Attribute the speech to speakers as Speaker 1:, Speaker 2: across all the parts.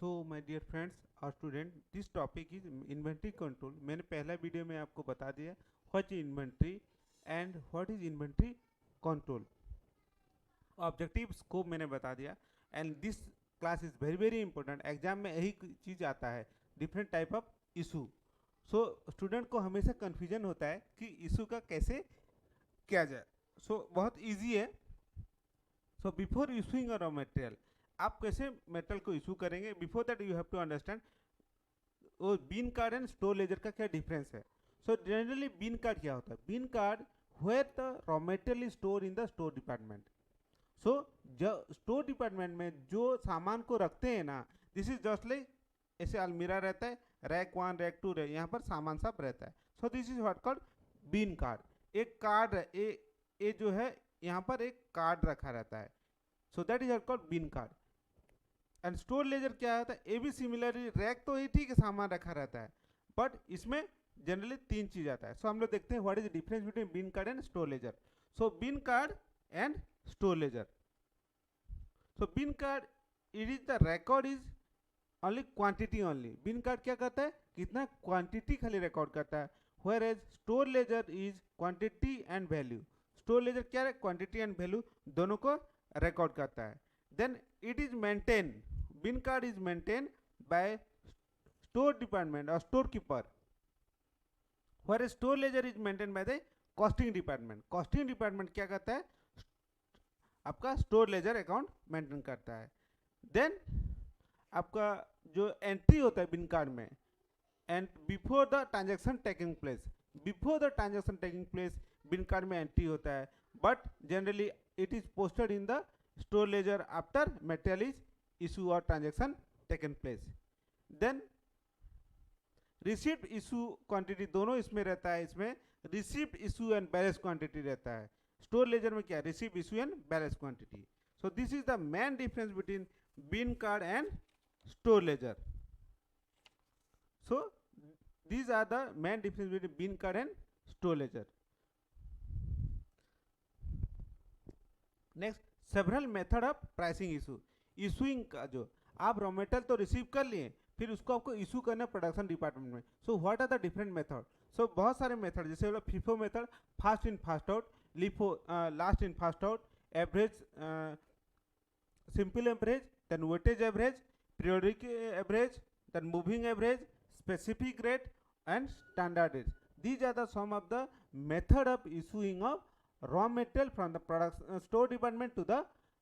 Speaker 1: So my dear friends और student, this topic is inventory control. मैंने पहला video में आपको बता दिया what is inventory and what is inventory control. Objectives को मैंने बता दिया and this class is very very important. Exam में यही चीज़ आता है, different type of issue. So student को हमेशा कन्फ्यूजन होता है कि इशू का कैसे किया जाए। बहुत ईजी है। Before issuing a raw material, आप कैसे मेटल को इशू करेंगे, before that you have to understand वो bin card and store ledger का क्या डिफरेंस है। जनरली बीन कार्ड क्या होता है? Bin card where the raw material is store in the store department. जो स्टोर डिपार्टमेंट में जो सामान को रखते हैं ना, दिस इज जस्ट लाइक ऐसे अलमीरा रहता है, रैक 1 रैक 2 यहाँ पर सामान सब रहता है। This is what called bin card. एक कार्ड ये जो है यहाँ पर एक कार्ड रखा रहता है, so that is what called bin card. And store ledger क्या होता है? ये भी सिमिलरली रैक तो ही ठीक है, सामान रखा रहता है, बट इसमें जनरली 3 चीज आता है। हम लोग देखते हैं what is the difference between bin card and store ledger. Bin card and store ledger. Bin card it is the record is only quantity only. Bin card क्या करता है? कितना क्वांटिटी खाली रिकॉर्ड करता है, whereas store ledger is quantity and value. Store ledger क्या है? Quantity and value दोनों को रिकॉर्ड करता है। Then it is maintain, bin card is maintain by store department और store keeper, where store ledger is maintain by the costing department. Costing department क्या करता है? आपका स्टोर लेजर अकाउंट मेंटेन करता है। देन आपका जो एंट्री होता है बिन कार्ड में, and before the transaction taking place, before the transaction taking place bin card में एंट्री होता है, but generally it is posted in the store ledger after material is issue और transaction taken place. Then receipt issue quantity दोनों इसमें रहता है। इसमें receipt issue and balance quantity रहता है। स्टोर लेजर में क्या? Receipt issue and balance quantity. This is the main difference between bin card and store ledger. These are the main difference between bin card and store ledger. Next, several method of pricing issue. Issuing का जो आप raw material तो receive कर लिए, फिर उसको आपको issue करना है प्रोडक्शन डिपार्टमेंट में। What are the different method? बहुत सारे मेथड, जैसे बोला FIFO method, fast in fast out, LIFO last in fast out, average, simple average, then weightage average, periodic average, then moving average, specific rate and standard rate. These are the some of the method of issuing of raw material from the production store department to the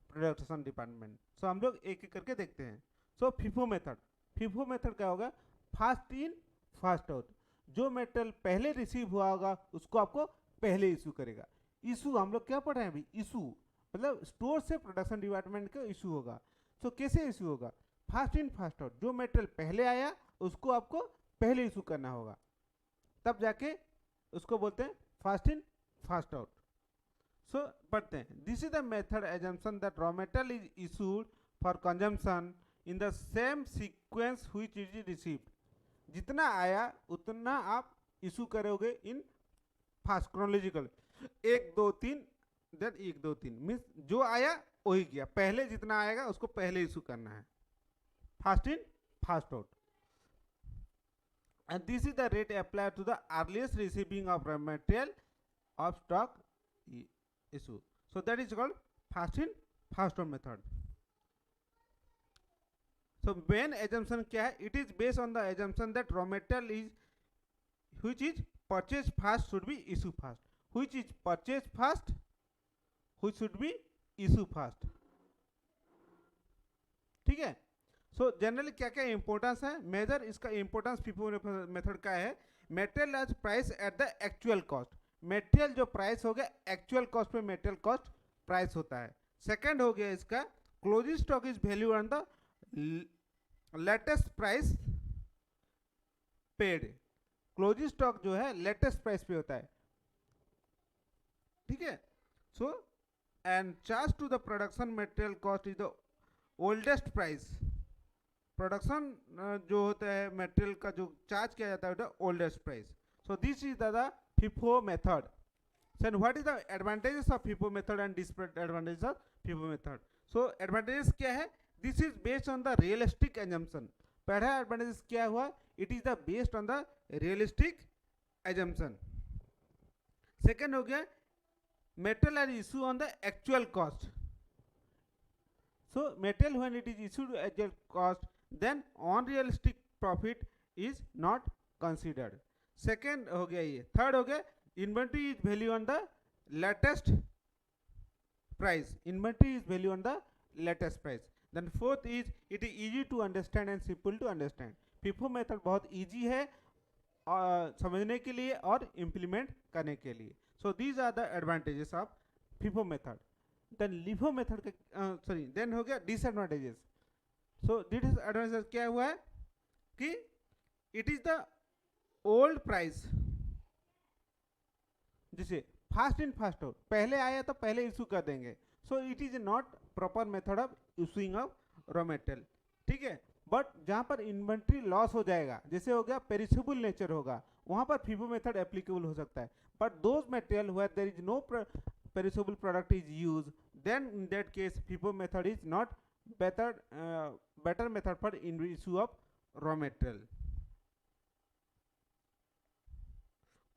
Speaker 1: production department. हम लोग एक एक करके देखते हैं। FIFO method, FIFO method क्या होगा? Fast in fast out. जो मेटेरियल पहले रिसीव हुआ होगा उसको आपको पहले इशू करेगा। इशू हम लोग क्या पढ़ रहे हैं अभी? इशू मतलब स्टोर से प्रोडक्शन डिपार्टमेंट का इशू होगा। कैसे इशू होगा? Fast in fast out. जो मेटेरियल पहले आया उसको आपको पहले इशू करना होगा, तब जाके उसको बोलते हैं फास्ट इन फास्ट आउट। पढ़ते हैं, this is the method assumption that raw material is issued for consumption in the same sequence which is received. जितना आया उतना आप इशू करोगे इन फास्ट क्रोनोलॉजिकल, 1 2 3, देन 1 2 3 मीन्स जो आया वही गया, पहले जितना आएगा उसको पहले इशू करना है, fast in fast out. And this is the rate applied to the earliest receiving of raw material of stock issue. That is called fast in fast out method. Main assumption क्या है? It is based on the assumption that raw material is which is purchased fast should be issue fast. Which is purchased fast, which should be issue fast. ठीक है? Generally क्या क्या importance है? Major इसका importance FIFO method का है, material as price at the actual cost. Material जो price हो गया एक्चुअल कॉस्ट पे मेटेरियल कॉस्ट प्राइस होता है। सेकंड हो गया इसका closing stock is value on the latest price paid. Closing stock जो है लेटेस्ट प्राइस पे होता है, ठीक है। And charge to the production material cost is the oldest price. Production जो होता है मटेरियल का जो चार्ज किया जाता है oldest price. This is the FIFO method. What is the advantages of FIFO method and disadvantages of FIFO method? Advantages क्या है? This is based on the realistic assumption. पहला एडवांटेज क्या हुआ, it is the based on the realistic assumption. Second हो गया metal are issue on the actual cost. So metal when it is issued at actual cost, then unrealistic profit is not considered. Second हो गया ये. Third हो गया inventory is value on the latest price. Inventory is value on the latest price. Then fourth is it is easy to understand and simple to understand. FIFO method बहुत easy है समझने के लिए और implement करने के लिए. So these are the advantages of FIFO method. Then LIFO method का सॉरी देन हो गया डिसएडवांटेजेस. सो डिसएडवांटेजेस क्या हुआ है कि it is the old price, जिसे फास्ट इन फास्ट आउट, पहले आया तो पहले इशू कर देंगे. So it is not proper method of issuing of raw material. ठीक है, बट जहां पर इन्वेंट्री लॉस हो जाएगा, जैसे हो गया पेरिशेबल नेचर होगा, वहां पर फीफो मेथड एप्लीकेबल हो सकता है. But those material where there is no perishable product is used, then in that case FIFO method is not better method for issue of raw material.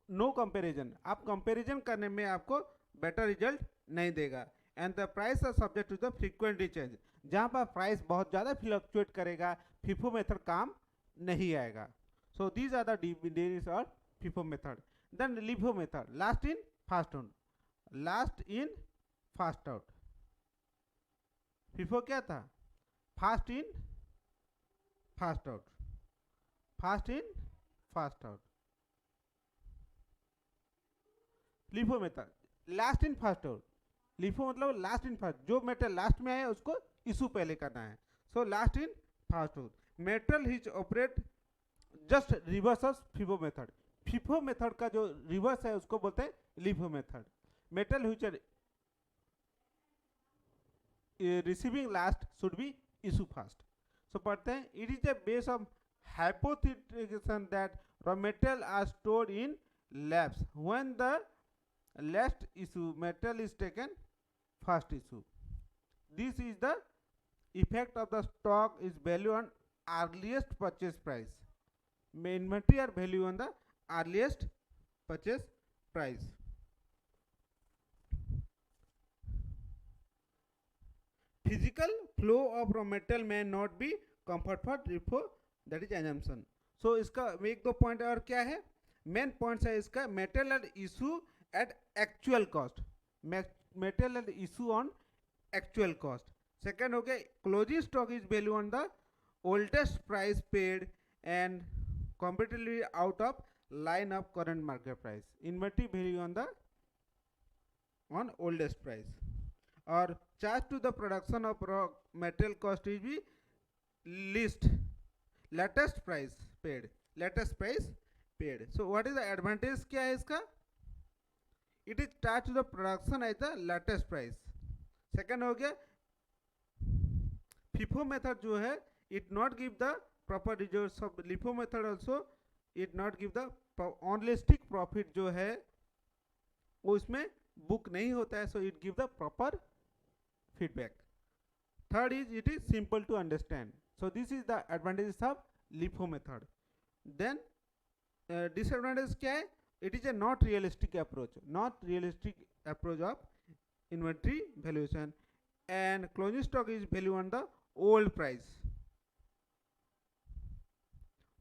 Speaker 1: No comparison, आप comparison करने में आपको better result नहीं देगा. And the price are subject to the frequently change. जहां पर price बहुत ज़्यादा फ्लक्चुएट करेगा FIFO मेथड काम नहीं आएगा. So these are the difference of FIFO method. Then LIFO method, last in fast out. Last in fast out. FIFO क्या था, fast in fast out, fast in fast out. LIFO method last in fast out. LIFO मतलब last in fast, जो metal last में आया उसको issue पहले करना है. So last in fast out. Metal which operate just reverse of FIFO method. FIFO method का जो रिवर्स है उसको बोलते हैं LIFO method. Metal which are receiving last should be issue fast. So पढ़ते हैं, it is a base of hypothesis that raw material are stored in labs. When the last issue metal is taken first issue. This is the effect of the stock is value on earliest purchase price. Inventory are value on the earliest purchase price. Physical flow of raw material may not be comfort for FIFO, that is assumption. So इसका एक दो point और क्या है, main points है इसका. Material issue at actual cost, material issue on actual cost. Second हो गया closing stock is value on the oldest price paid and competitively out of line of current market price. Inventory value on the on oldest price. और charge to the production of raw material cost is be least latest price paid. Latest price paid. So what is the advantage क्या है इसका, it is charged to the production at the latest price. Second हो गया FIFO method जो है it not give the proper results of LIFO method also it not give the unrealistic profit जो है वो इसमें बुक नहीं होता है. so it give the proper feedback. Third is it is simple to understand. So this is the advantages of LIFO method. Then disadvantage क्या है, it is a not realistic approach, not realistic approach of inventory valuation, and closing stock is value on the old price.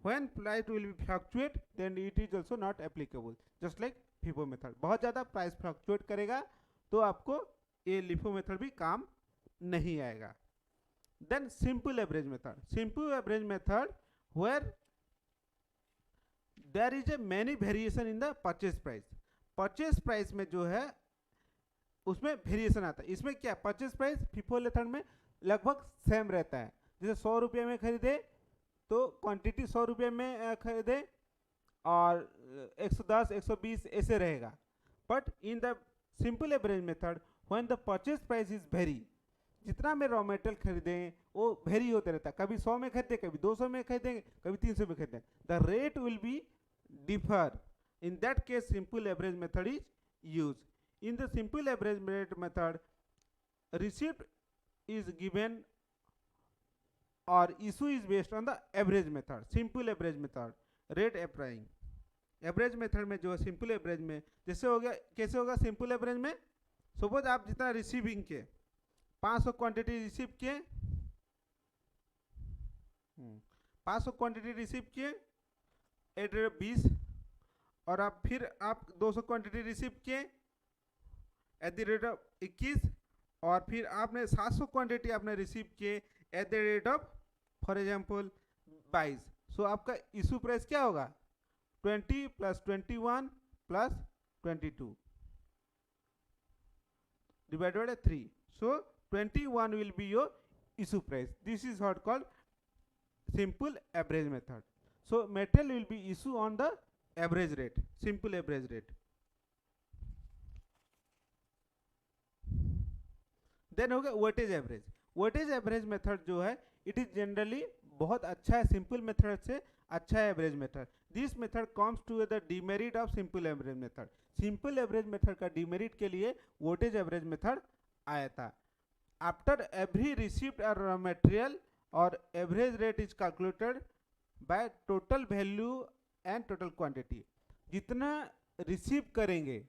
Speaker 1: When price will be fluctuate then it is also not applicable, just like FIFO method. बहुत ज़्यादा price fluctuate करेगा तो आपको ये LIFO method भी काम नहीं आएगा. Then simple average method. Simple average method where there is a many variation in the purchase price. Purchase price में जो है उसमें वेरिएशन आता है. इसमें क्या परचेज प्राइस FIFO मेथड में लगभग सेम रहता है. जैसे 100 रुपये में खरीदे तो क्वांटिटी 100 रुपये में खरीदे और 110 120 ऐसे रहेगा. But in the simple average method when the purchase price is very, जितना में रॉ मेटेरियल खरीदें वो वेरी होते रहता है. कभी 100 में खरीदे, कभी 200 में खरीदेंगे, कभी 300 में खरीदें. The rate will be differ. In that case simple average method is use. In the simple average rate method receipt is given और issue is based on the average method, simple average method, rate applying. Average method में जो है simple average में जैसे हो गया, कैसे होगा सिंपल एवरेज में, सपोज आप जितना रिसीविंग के 500 क्वांटिटी रिसीव किए, 500 क्वांटिटी रिसीव किए एट रेट 20, और आप फिर आप 200 क्वांटिटी रिसीव किए एट द रेट ऑफ 21, और फिर आपने 700 क्वांटिटी आपने रिसीव किए at the rate of for example 22. सो आपका इशू प्राइस क्या होगा 20 + 21 + 22 divided by 3. So 21 will be your issue price. This is what called simple average method. So material will be issue on the average rate, simple average rate. Then हो गया weightage average. Weightage average method जो है it is generally बहुत अच्छा है, simple method से अच्छा है average method. This method comes to the demerit of simple average method. Simple average method का डिमेरिट के लिए वोटेज एवरेज मेथड आया था. After every received raw material और average rate is calculated by total value and total quantity. जितना receive करेंगे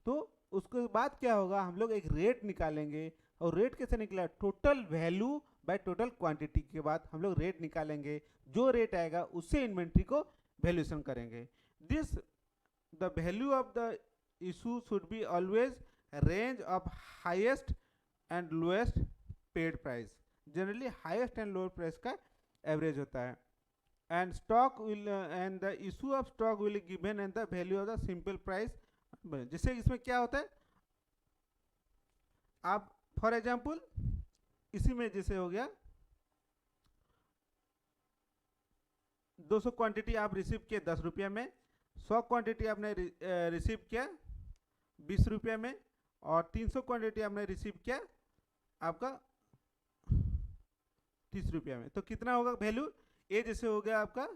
Speaker 1: तो उसके बाद क्या होगा, हम लोग एक रेट निकालेंगे, और रेट कैसे निकला, total value by total quantity के बाद हम लोग रेट निकालेंगे. जो रेट आएगा उससे इन्वेंट्री को वैल्यूएशन करेंगे. This the value of the issue should be always range of highest and lowest paid price. Generally highest and lower price का एवरेज होता है. And stock will and the issue of stock will given and the value of the simple price. जैसे इसमें क्या होता है, आप for example इसी में जैसे हो गया 200 क्वांटिटी आप रिसीव किए 10 रुपये में, 100 क्वांटिटी आपने रिसीव किया 20 रुपये में, और 300 क्वांटिटी आपने रिसीव किया आपका 30 रुपये में. तो कितना होगा वैल्यू, ये जैसे हो गया आपका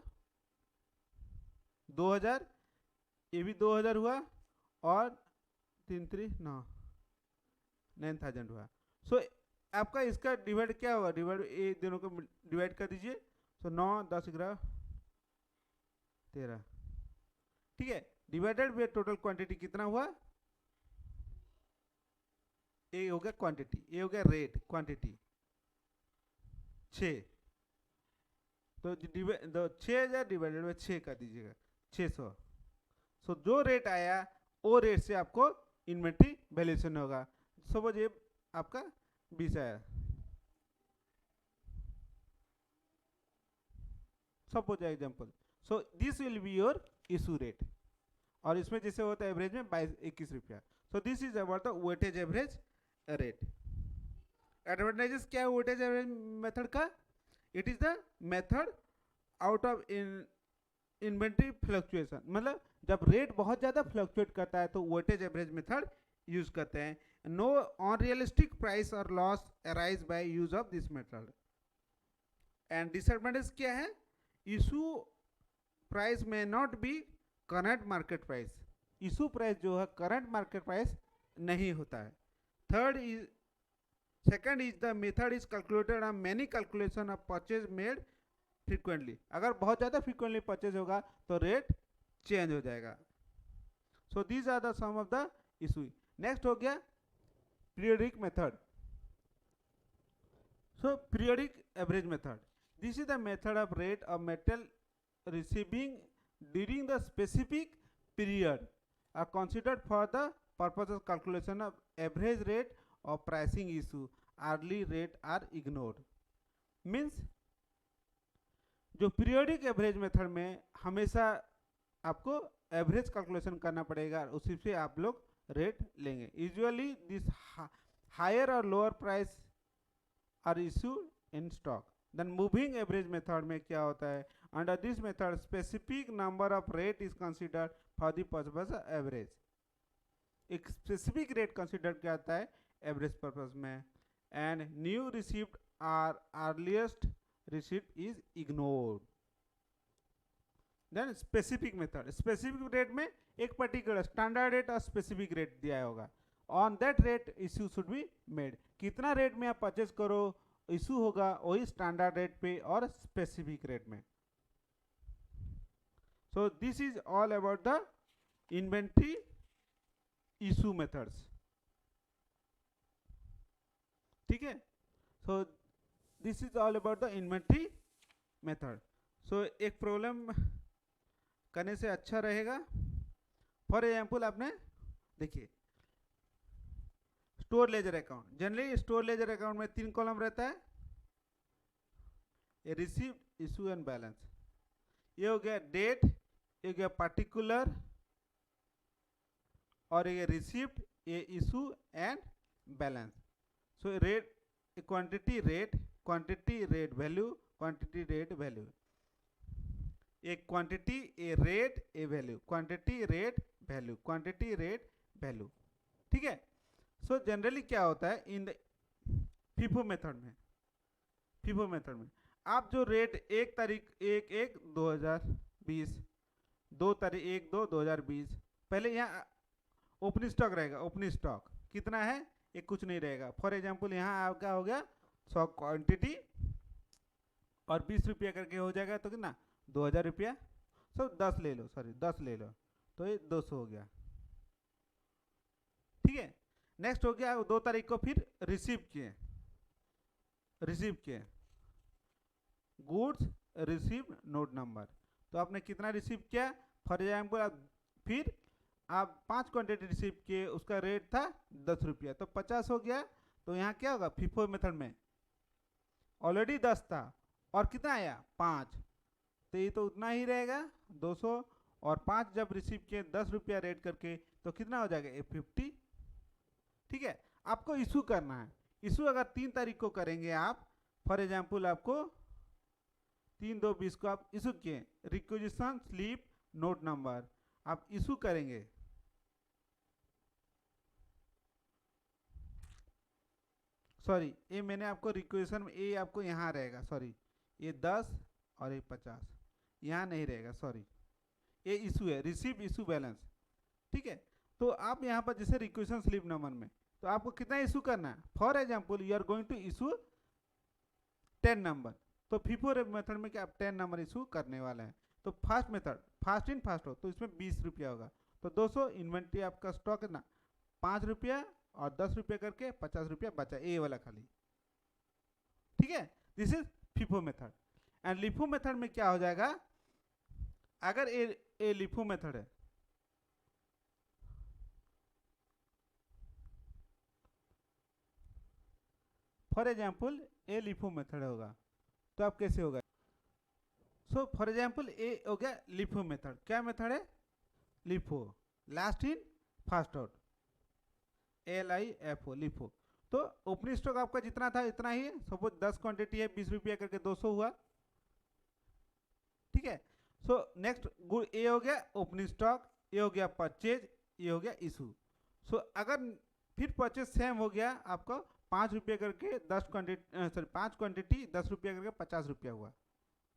Speaker 1: 2000, ये भी 2000 हुआ, और 9,000 हुआ. सो आपका इसका डिवाइड क्या होगा, डिवाइड ये दोनों को डिवाइड कर दीजिए. सो 9, 10, 11, 13, ठीक है. डिवाइडेड बाय टोटल क्वांटिटी कितना हुआ, ये हो गया क्वांटिटी, ये हो गया रेट क्वांटिटी 6. तो 6000 डिवाइडेड बाय 6 कर दीजिएगा 600. सो जो रेट आया वो रेट से आपको इन्वेंट्री वैल्यूएशन होगा. सपोज ये आपका 20 आया, suppose example. So this will be your issue rate, और इसमें जैसे होता है एवरेज में 22-21 रुपया. सो this is about the weightage average rate. Advantages क्या है वेटेज एवरेज मेथड का, it is the method out of inventory fluctuation. मतलब जब रेट बहुत ज़्यादा फ्लक्चुएट करता है तो वेटेज एवरेज मेथड यूज करते हैं. नो अनरियलिस्टिक प्राइस और loss arise by use of this method. And disadvantage क्या है, इशू प्राइस में not be current market price. Issue price जो है करंट मार्केट प्राइस नहीं होता है. Second is the method is calculated on many calculation of purchase made frequently. अगर बहुत ज़्यादा फ्रीक्वेंटली परचेज होगा तो रेट चेंज हो जाएगा. So these are the some of the issue. Next हो गया periodic method. So periodic average method, this is the method of rate of metal receiving during the specific period are considered for the purpose of calculation of average rate or pricing issue. Early rate are ignored. Means जो periodic average method में हमेशा आपको average calculation करना पड़ेगा, उसी से आप लोग रेट लेंगे. यूजुअली दिस हायर और lower price are issue in stock. Then moving average method में क्या होता है, under this method specific number of rate is considered for the purpose of average. एक स्पेसिफिक रेट कंसिडर किया जाता है एवरेज पर्पस में. And new received are earliest received is ignored. Then specific method, specific rate में एक particular standard rate और specific rate दिया होगा. On that rate issue should be made. कितना रेट में आप परचेज करो इशू होगा वही स्टैंडर्ड रेट पे और स्पेसिफिक रेट में। So this is all about the inventory issue methods, ठीक है। So this is all about the inventory method. सो एक प्रॉब्लम करने से अच्छा रहेगा। फॉर एग्जाम्पल आपने देखिए store ledger account, generally store ledger account में 3 कॉलम रहता है, ये रिसीव्ड, इशू एंड बैलेंस। ये हो गया डेट, ये हो गया पार्टिकुलर, और ये रिसीव्ड, ये issue and balance. So rate, quantity rate, quantity rate value, quantity rate value, एक quantity, a rate, a value, quantity rate value, quantity rate value, ठीक है। सो जनरली क्या होता है इन द फीफो मेथड में, FIFO method में आप जो रेट 1/1/2020, 2/1/2/2020, पहले यहाँ ओपनिंग स्टॉक रहेगा, ओपनिंग स्टॉक कितना है ये कुछ नहीं रहेगा। फॉर एग्जांपल यहाँ आपका हो गया 100 क्वांटिटी और 20 रुपया करके हो जाएगा, तो कितना 2000 रुपया। सो 10 ले लो, सॉरी 10 ले लो, तो ये 200 हो गया, ठीक है। नेक्स्ट हो गया 2 तारीख को फिर रिसीव किए, रिसीव किए गुड्स रिसीव नोट नंबर, तो आपने कितना रिसीव किया। फॉर एग्जाम्पल फिर आप 5 क्वांटिटी रिसीव किए, उसका रेट था 10 रुपया, तो 50 हो गया। तो यहाँ क्या होगा फीफो मेथड में ऑलरेडी 10 था और कितना आया 5, तो ये तो उतना ही रहेगा 200, और 5 जब रिसीव किए 10 रुपया रेट करके, तो कितना हो जाएगा 50, ठीक है। आपको इशू करना है, इशू अगर 3 तारीख को करेंगे आप, फॉर एग्जाम्पल आपको 3/2/20 को आप इशू किए, रिक्विजिशन स्लिप नोट नंबर आप इशू करेंगे, सॉरी ये मैंने आपको रिक्वेशन में, ये आपको यहाँ रहेगा, सॉरी ये 10 और ये 50 यहाँ नहीं रहेगा, सॉरी ये इशू है, रिसीव इशू बैलेंस, ठीक है। तो आप यहाँ पर जैसे रिक्वेशन स्लिप नंबर में, तो आपको कितना इशू करना है। For example you are going to issue 10 number, तो फीफो मेथड में क्या आप 10 नंबर इशू करने वाले हैं। तो fast method, fast in fast हो, तो इसमें 20 रुपया होगा, तो 200 इन्वेंट्री आपका स्टॉक कितना 5 रुपया और 10 रुपया करके 50 रुपया बचा, ए वाला खाली, ठीक है। This is FIFO method. And LIFO method में क्या हो जाएगा, अगर ए लिफो मेथड है, for example A LIFO method होगा, तो आप कैसे होगा। सो फॉर एग्जाम्पल ए हो गया लिफो मेथड, क्या मेथड है LIFO, last in fast out, LIFO LIFO. तो ओपनिंग स्टॉक आपका जितना था इतना ही, सपोज 10 क्वांटिटी है 20 रुपया करके 200 हुआ, ठीक है। सो नेक्स्ट गुड ए हो गया ओपनिंग स्टॉक, ये हो गया परचेज, ये हो गया इशू। सो अगर फिर परचेज सेम हो गया आपको 5 रुपये करके 10 क्वांटिटी, सॉरी 5 क्वांटिटी 10 रुपया करके 50 रुपया हुआ,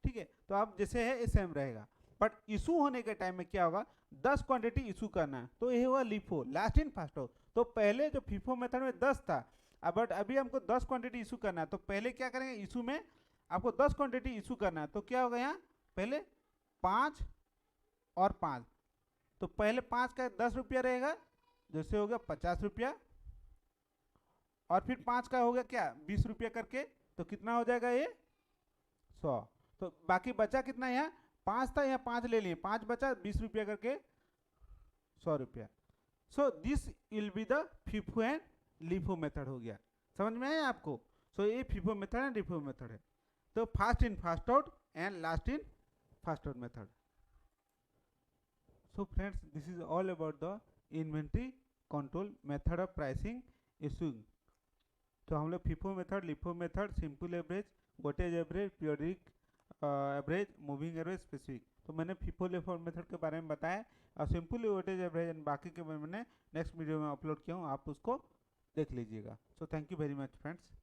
Speaker 1: ठीक है। तो आप जैसे है ये सेम रहेगा, बट इशू होने के टाइम में क्या होगा 10 क्वांटिटी इशू करना है, तो ये हुआ LIFO, last in fast out. तो पहले जो फीफो मेथड में 10 था, बट अभी हमको 10 क्वांटिटी इशू करना है, तो पहले क्या करेंगे इशू में आपको 10 क्वांटिटी इशू करना है, तो क्या होगा यहाँ पहले 5 और 5, तो पहले 5 का 10 रुपया रहेगा, जैसे हो गया 50 रुपया, और फिर 5 का हो गया क्या 20 रुपया करके, तो कितना हो जाएगा ये 100। तो बाकी बचा कितना, यहाँ 5 था, यहाँ 5 ले लिए, 5 बचा 20 रुपया करके 100 रुपया। So this will be the FIFO and LIFO method हो गया, समझ में आया आपको। सो ये FIFO method and LIFO method है, तो fast in fast out and last in fast out method. So friends this is all about the inventory control method of pricing issuing. तो हम लोग FIFO method, LIFO method, simple average, weightage average, periodic average, moving average, specific, तो मैंने FIFO LIFO method के बारे में बताया, और सिंपल वेटेज एवरेज एंड बाकी के मैंने नेक्स्ट वीडियो में अपलोड किया हूँ, आप उसको देख लीजिएगा। So thank you very much friends.